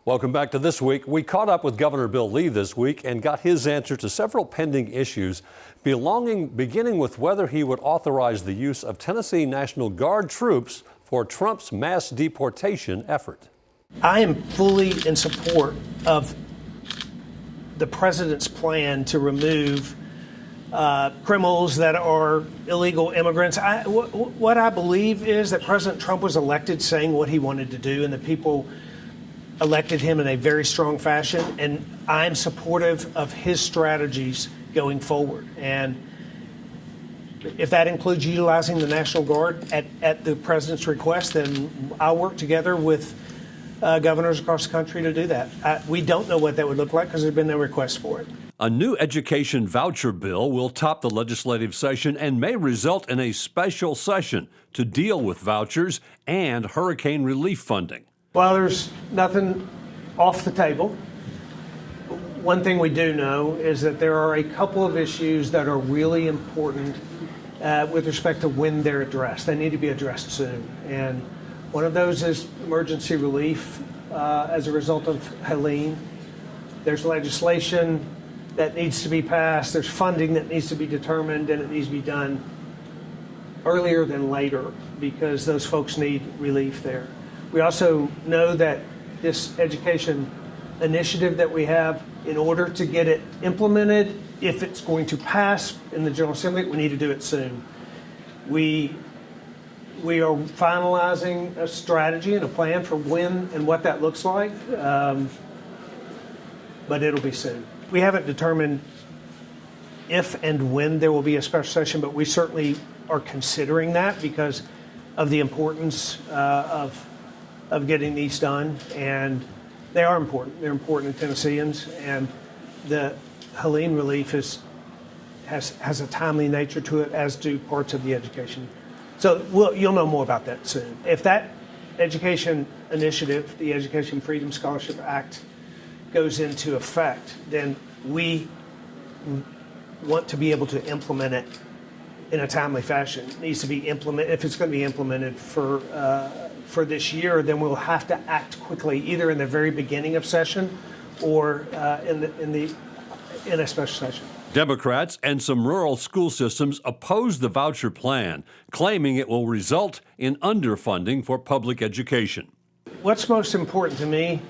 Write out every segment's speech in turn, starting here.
Welcome back to This Week. We caught up with Governor Bill Lee this week and got his answer to several pending issues, beginning with whether he would authorize the use of Tennessee National Guard troops for Trump's mass deportation effort. I am fully in support of the president's plan to remove criminals that are illegal immigrants. What I believe is that President Trump was elected saying what he wanted to do, and the people elected him in a very strong fashion, and I'm supportive of his strategies going forward. And if that includes utilizing the National Guard at the president's request, then I'll work together with governors across the country to do that. We don't know what that would look like because there's been no request for it. A new education voucher bill will top the legislative session and may result in a special session to deal with vouchers and hurricane relief funding. Well, there's nothing off the table. One thing we do know is that there are a couple of issues that are really important with respect to when they're addressed. They need to be addressed soon. And one of those is emergency relief as a result of Helene. There's legislation that needs to be passed. There's funding that needs to be determined, and it needs to be done earlier than later because those folks need relief there. We also know that this education initiative that we have, in order to get it implemented, if it's going to pass in the General Assembly, we need to do it soon. We are finalizing a strategy and a plan for when and what that looks like, but it'll be soon. We haven't determined if and when there will be a special session, but we certainly are considering that because of the importance of getting these done, and they are important. They're important to Tennesseans, and the Helene relief has a timely nature to it, as do parts of the education. So you'll know more about that soon. If that education initiative, the Education Freedom Scholarship Act, goes into effect, then we want to be able to implement it in a timely fashion. It needs to be implemented. If it's going to be implemented for this year, then we'll have to act quickly, either in the very beginning of session or in a special session. Democrats and some rural school systems oppose the voucher plan, claiming it will result in underfunding for public education. What's most important to me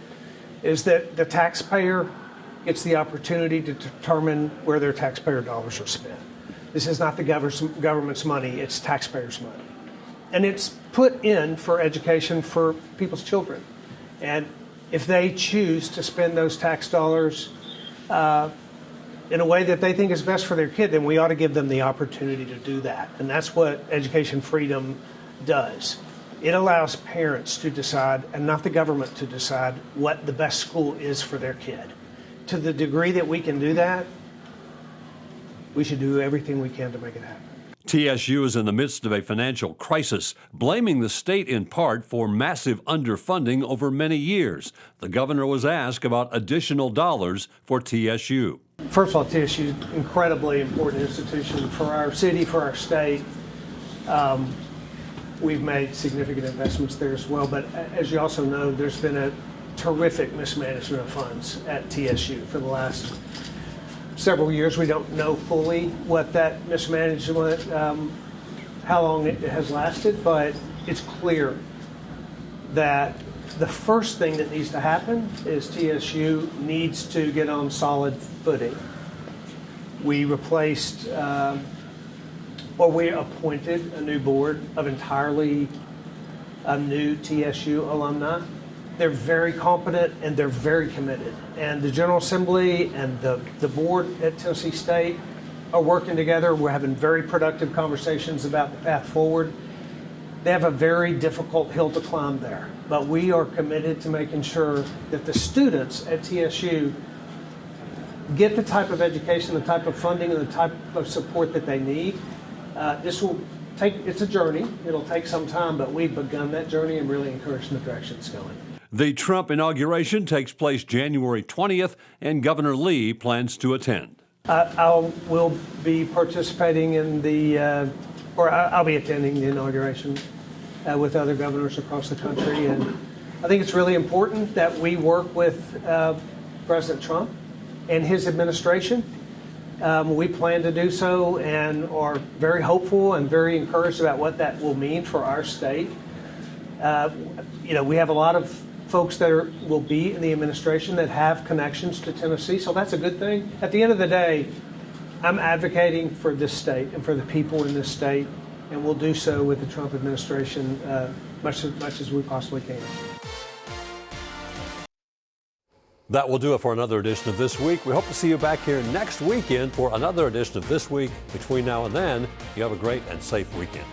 is that the taxpayer gets the opportunity to determine where their taxpayer dollars are spent. This is not the government's money, it's taxpayers' money. And it's put in for education for people's children. And if they choose to spend those tax dollars in a way that they think is best for their kid, then we ought to give them the opportunity to do that. And that's what education freedom does. It allows parents to decide, and not the government to decide, what the best school is for their kid. To the degree that we can do that, we should do everything we can to make it happen. TSU is in the midst of a financial crisis, blaming the state in part for massive underfunding over many years. The governor was asked about additional dollars for TSU. First of all, TSU is an incredibly important institution for our city, for our state. We've made significant investments there as well, but as you also know, there's been a terrific mismanagement of funds at TSU for the last several years. We don't know fully what that mismanagement, how long it has lasted, but it's clear that the first thing that needs to happen is TSU needs to get on solid footing. We replaced, or we appointed a new board of entirely new TSU alumni. They're very competent and they're very committed. And the General Assembly and the board at Tennessee State are working together. We're having very productive conversations about the path forward. They have a very difficult hill to climb there, but we are committed to making sure that the students at TSU get the type of education, the type of funding, and the type of support that they need. This will take, it's a journey. It'll take some time, but we've begun that journey and really encouraged the direction it's going. The Trump inauguration takes place January 20th, and Governor Lee plans to attend. I will be participating in I'll be attending the inauguration with other governors across the country, and I think it's really important that we work with President Trump and his administration. We plan to do so and are very hopeful and very encouraged about what that will mean for our state. We have a lot of folks that will be in the administration that have connections to Tennessee, so that's a good thing. At the end of the day, I'm advocating for this state and for the people in this state, and we'll do so with the Trump administration much as we possibly can. That will do it for another edition of This Week. We hope to see you back here next weekend for another edition of This Week. Between now and then, you have a great and safe weekend.